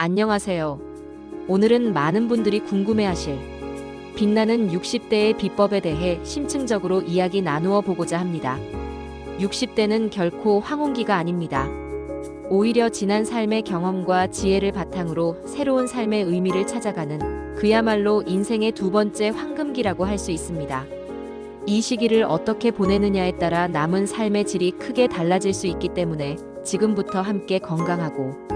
안녕하세요. 오늘은 많은 분들이 궁금해하실 빛나는 60대의 비법에 대해 심층적으로 이야기 나누어 보고자 합니다. 60대는 결코 황혼기가 아닙니다. 오히려 지난 삶의 경험과 지혜를 바탕으로 새로운 삶의 의미를 찾아가는 그야말로 인생의 두 번째 황금기라고 할 수 있습니다. 이 시기를 어떻게 보내느냐에 따라 남은 삶의 질이 크게 달라질 수 있기 때문에 지금부터 함께 건강하고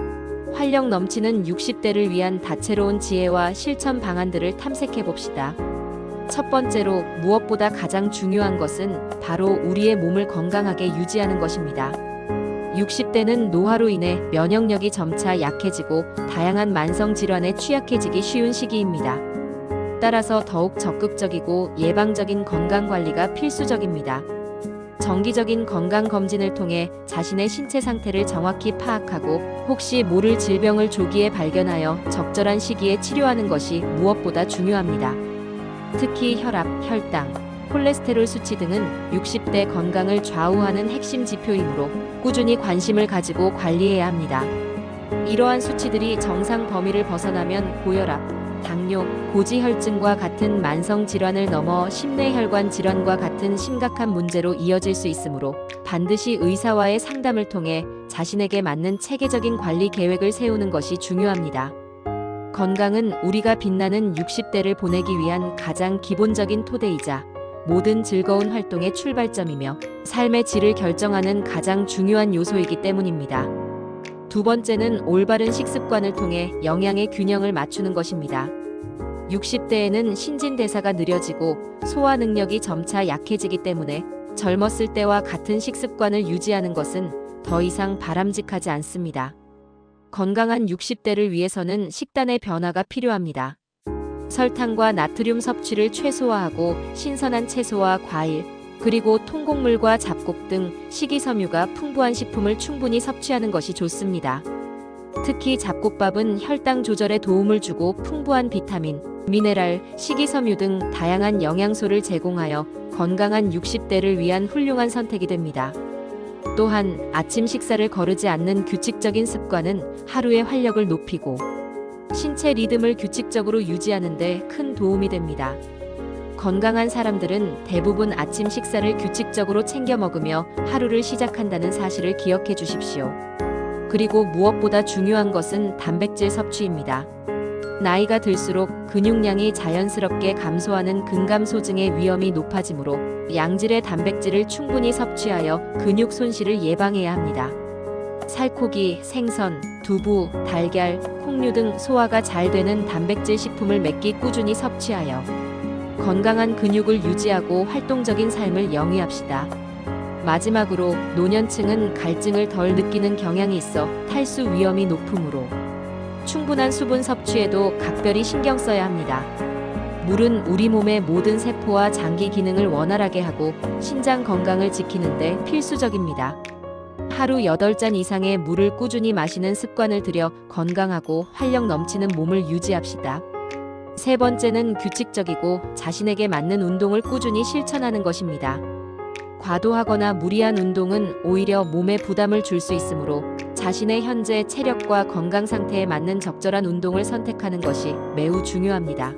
활력 넘치는 60대를 위한 다채로운 지혜와 실천 방안들을 탐색해 봅시다. 첫 번째로 무엇보다 가장 중요한 것은 바로 우리의 몸을 건강하게 유지하는 것입니다. 60대는 노화로 인해 면역력이 점차 약해지고 다양한 만성 질환에 취약해지기 쉬운 시기입니다. 따라서 더욱 적극적이고 예방적인 건강 관리가 필수적입니다. 정기적인 건강검진을 통해 자신의 신체 상태를 정확히 파악하고 혹시 모를 질병을 조기에 발견하여 적절한 시기에 치료하는 것이 무엇보다 중요합니다. 특히 혈압, 혈당, 콜레스테롤 수치 등은 60대 건강을 좌우하는 핵심 지표이므로 꾸준히 관심을 가지고 관리해야 합니다. 이러한 수치들이 정상 범위를 벗어나면 고혈압, 당뇨, 고지혈증과 같은 만성 질환을 넘어 심뇌혈관 질환과 같은 심각한 문제로 이어질 수 있으므로 반드시 의사와의 상담을 통해 자신에게 맞는 체계적인 관리 계획을 세우는 것이 중요합니다. 건강은 우리가 빛나는 60대를 보내기 위한 가장 기본적인 토대이자 모든 즐거운 활동의 출발점이며 삶의 질을 결정하는 가장 중요한 요소이기 때문입니다. 두 번째는 올바른 식습관을 통해 영양의 균형을 맞추는 것입니다. 60대에는 신진대사가 느려지고 소화 능력이 점차 약해지기 때문에 젊었을 때와 같은 식습관을 유지하는 것은 더 이상 바람직하지 않습니다. 건강한 60대를 위해서는 식단의 변화가 필요합니다. 설탕과 나트륨 섭취를 최소화하고 신선한 채소와 과일, 그리고 통곡물과 잡곡 등 식이섬유가 풍부한 식품을 충분히 섭취하는 것이 좋습니다. 특히 잡곡밥은 혈당 조절에 도움을 주고 풍부한 비타민, 미네랄, 식이섬유 등 다양한 영양소를 제공하여 건강한 60대를 위한 훌륭한 선택이 됩니다. 또한 아침 식사를 거르지 않는 규칙적인 습관은 하루의 활력을 높이고 신체 리듬을 규칙적으로 유지하는 데 큰 도움이 됩니다. 건강한 사람들은 대부분 아침 식사를 규칙적으로 챙겨 먹으며 하루를 시작한다는 사실을 기억해 주십시오. 그리고 무엇보다 중요한 것은 단백질 섭취입니다. 나이가 들수록 근육량이 자연스럽게 감소하는 근감소증의 위험이 높아지므로 양질의 단백질을 충분히 섭취하여 근육 손실을 예방해야 합니다. 살코기, 생선, 두부, 달걀, 콩류 등 소화가 잘 되는 단백질 식품을 몇 끼 꾸준히 섭취하여 건강한 근육을 유지하고 활동적인 삶을 영위합시다. 마지막으로 노년층은 갈증을 덜 느끼는 경향이 있어 탈수 위험이 높으므로 충분한 수분 섭취에도 각별히 신경 써야 합니다. 물은 우리 몸의 모든 세포와 장기 기능을 원활하게 하고 신장 건강을 지키는 데 필수적입니다. 하루 8잔 이상의 물을 꾸준히 마시는 습관을 들여 건강하고 활력 넘치는 몸을 유지합시다. 세 번째는 규칙적이고 자신에게 맞는 운동을 꾸준히 실천하는 것입니다. 과도하거나 무리한 운동은 오히려 몸에 부담을 줄 수 있으므로 자신의 현재 체력과 건강 상태에 맞는 적절한 운동을 선택하는 것이 매우 중요합니다.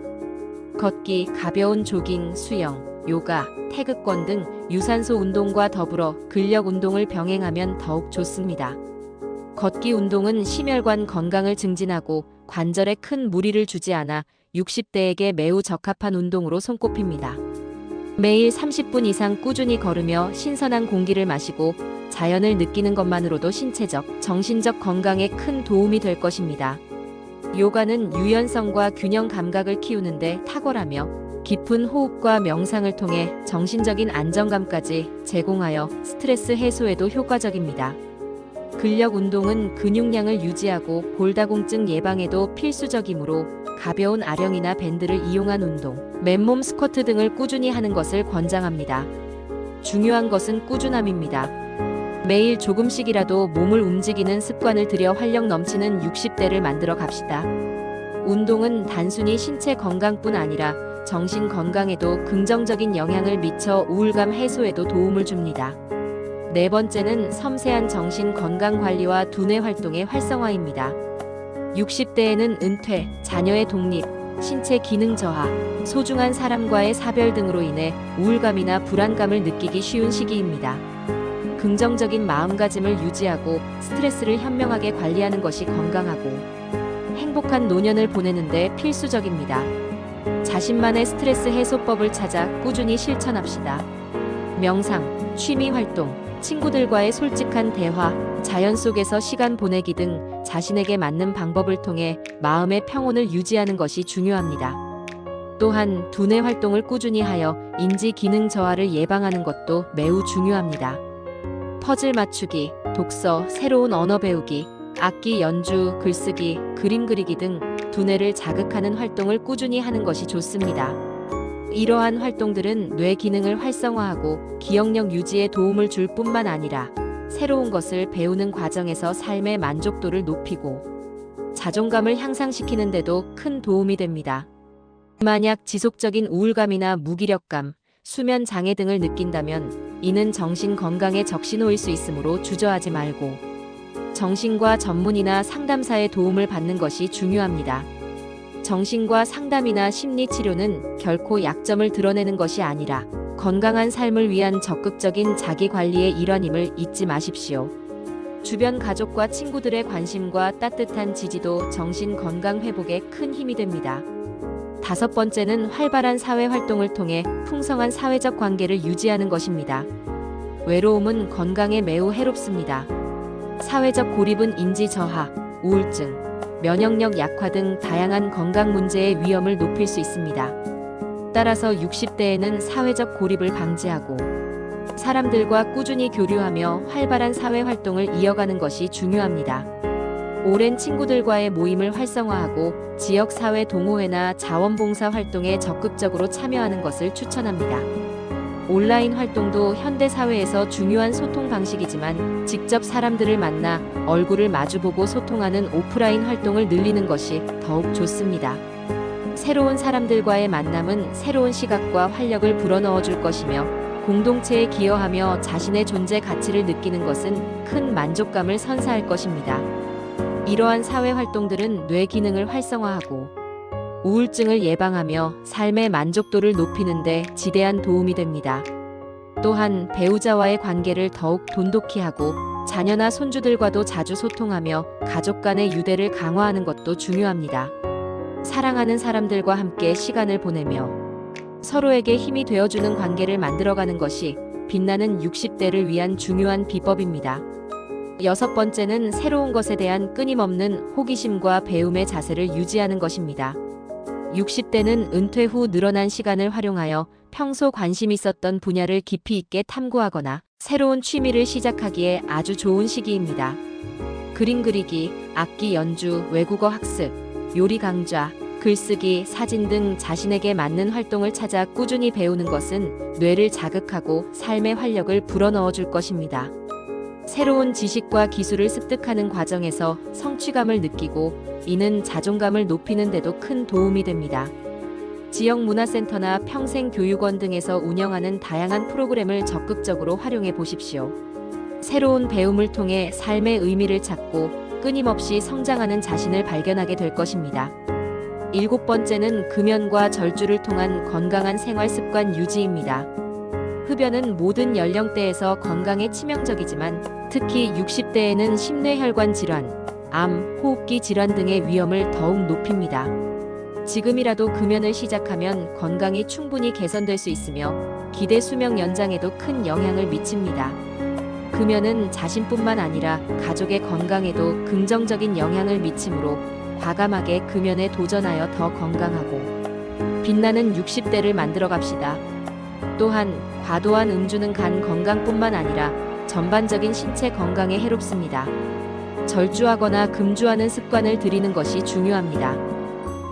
걷기, 가벼운 조깅, 수영, 요가, 태극권 등 유산소 운동과 더불어 근력 운동을 병행하면 더욱 좋습니다. 걷기 운동은 심혈관 건강을 증진하고 관절에 큰 무리를 주지 않아 60대에게 매우 적합한 운동으로 손꼽힙니다. 매일 30분 이상 꾸준히 걸으며 신선한 공기를 마시고 자연을 느끼는 것만으로도 신체적, 정신적 건강에 큰 도움이 될 것입니다. 요가는 유연성과 균형 감각을 키우는데 탁월하며 깊은 호흡과 명상을 통해 정신적인 안정감까지 제공하여 스트레스 해소에도 효과적입니다. 근력 운동은 근육량을 유지하고 골다공증 예방에도 필수적이므로 가벼운 아령이나 밴드를 이용한 운동, 맨몸 스쿼트 등을 꾸준히 하는 것을 권장합니다. 중요한 것은 꾸준함입니다. 매일 조금씩이라도 몸을 움직이는 습관을 들여 활력 넘치는 60대를 만들어 갑시다. 운동은 단순히 신체 건강뿐 아니라 정신 건강에도 긍정적인 영향을 미쳐 우울감 해소에도 도움을 줍니다. 네 번째는 섬세한 정신 건강 관리와 두뇌 활동의 활성화입니다. 60대에는 은퇴, 자녀의 독립, 신체 기능 저하, 소중한 사람과의 사별 등으로 인해 우울감이나 불안감을 느끼기 쉬운 시기입니다. 긍정적인 마음가짐을 유지하고 스트레스를 현명하게 관리하는 것이 건강하고 행복한 노년을 보내는데 필수적입니다. 자신만의 스트레스 해소법을 찾아 꾸준히 실천합시다. 명상, 취미 활동, 친구들과의 솔직한 대화, 자연 속에서 시간 보내기 등 자신에게 맞는 방법을 통해 마음의 평온을 유지하는 것이 중요합니다. 또한 두뇌 활동을 꾸준히 하여 인지 기능 저하를 예방하는 것도 매우 중요합니다. 퍼즐 맞추기, 독서, 새로운 언어 배우기, 악기 연주, 글쓰기, 그림 그리기 등 두뇌를 자극하는 활동을 꾸준히 하는 것이 좋습니다. 이러한 활동들은 뇌 기능을 활성화하고 기억력 유지에 도움을 줄 뿐만 아니라 새로운 것을 배우는 과정에서 삶의 만족도를 높이고 자존감을 향상시키는 데도 큰 도움이 됩니다. 만약 지속적인 우울감이나 무기력감, 수면 장애 등을 느낀다면 이는 정신 건강에 적신호일 수 있으므로 주저하지 말고 정신과 전문의나 상담사의 도움을 받는 것이 중요합니다. 정신과 상담이나 심리 치료는 결코 약점을 드러내는 것이 아니라 건강한 삶을 위한 적극적인 자기 관리의 일환임을 잊지 마십시오. 주변 가족과 친구들의 관심과 따뜻한 지지도 정신 건강 회복에 큰 힘이 됩니다. 5번째는 활발한 사회 활동을 통해 풍성한 사회적 관계를 유지하는 것입니다. 외로움은 건강에 매우 해롭습니다. 사회적 고립은 인지 저하, 우울증, 면역력 약화 등 다양한 건강 문제의 위험을 높일 수 있습니다. 따라서 60대에는 사회적 고립을 방지하고 사람들과 꾸준히 교류하며 활발한 사회 활동을 이어가는 것이 중요합니다. 오랜 친구들과의 모임을 활성화하고 지역 사회 동호회나 자원봉사 활동에 적극적으로 참여하는 것을 추천합니다. 온라인 활동도 현대 사회에서 중요한 소통 방식이지만 직접 사람들을 만나 얼굴을 마주보고 소통하는 오프라인 활동을 늘리는 것이 더욱 좋습니다. 새로운 사람들과의 만남은 새로운 시각과 활력을 불어넣어 줄 것이며 공동체에 기여하며 자신의 존재 가치를 느끼는 것은 큰 만족감을 선사할 것입니다. 이러한 사회 활동들은 뇌 기능을 활성화하고 우울증을 예방하며 삶의 만족도를 높이는 데 지대한 도움이 됩니다. 또한 배우자와의 관계를 더욱 돈독히 하고 자녀나 손주들과도 자주 소통하며 가족 간의 유대를 강화하는 것도 중요합니다. 사랑하는 사람들과 함께 시간을 보내며 서로에게 힘이 되어주는 관계를 만들어가는 것이 빛나는 60대를 위한 중요한 비법입니다. 6번째는 새로운 것에 대한 끊임없는 호기심과 배움의 자세를 유지하는 것입니다. 60대는 은퇴 후 늘어난 시간을 활용하여 평소 관심 있었던 분야를 깊이 있게 탐구하거나 새로운 취미를 시작하기에 아주 좋은 시기입니다. 그림 그리기, 악기 연주, 외국어 학습, 요리 강좌, 글쓰기, 사진 등 자신에게 맞는 활동을 찾아 꾸준히 배우는 것은 뇌를 자극하고 삶의 활력을 불어넣어 줄 것입니다. 새로운 지식과 기술을 습득하는 과정에서 성취감을 느끼고 이는 자존감을 높이는 데도 큰 도움이 됩니다. 지역 문화센터나 평생교육원 등에서 운영하는 다양한 프로그램을 적극적으로 활용해 보십시오. 새로운 배움을 통해 삶의 의미를 찾고 끊임없이 성장하는 자신을 발견하게 될 것입니다. 7번째는 금연과 절주를 통한 건강한 생활 습관 유지입니다. 흡연은 모든 연령대에서 건강에 치명적이지만 특히 60대에는 심뇌혈관 질환, 암, 호흡기 질환 등의 위험을 더욱 높입니다. 지금이라도 금연을 시작하면 건강이 충분히 개선될 수 있으며 기대 수명 연장에도 큰 영향을 미칩니다. 금연은 자신뿐만 아니라 가족의 건강에도 긍정적인 영향을 미치므로 과감하게 금연에 도전하여 더 건강하고 빛나는 60대를 만들어 갑시다. 또한 과도한 음주는 간 건강뿐만 아니라 전반적인 신체 건강에 해롭습니다. 절주하거나 금주하는 습관을 들이는 것이 중요합니다.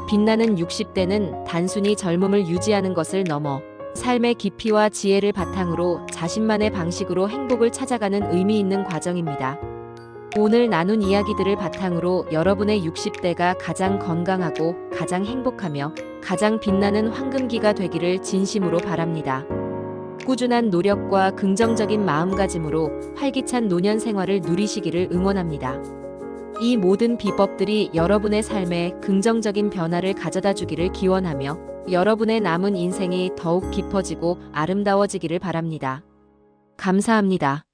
빛나는 60대는 단순히 젊음을 유지하는 것을 넘어 삶의 깊이와 지혜를 바탕으로 자신만의 방식으로 행복을 찾아가는 의미 있는 과정입니다. 오늘 나눈 이야기들을 바탕으로 여러분의 60대가 가장 건강하고 가장 행복하며 가장 빛나는 황금기가 되기를 진심으로 바랍니다. 꾸준한 노력과 긍정적인 마음가짐으로 활기찬 노년 생활을 누리시기를 응원합니다. 이 모든 비법들이 여러분의 삶에 긍정적인 변화를 가져다 주기를 기원하며 여러분의 남은 인생이 더욱 깊어지고 아름다워지기를 바랍니다. 감사합니다.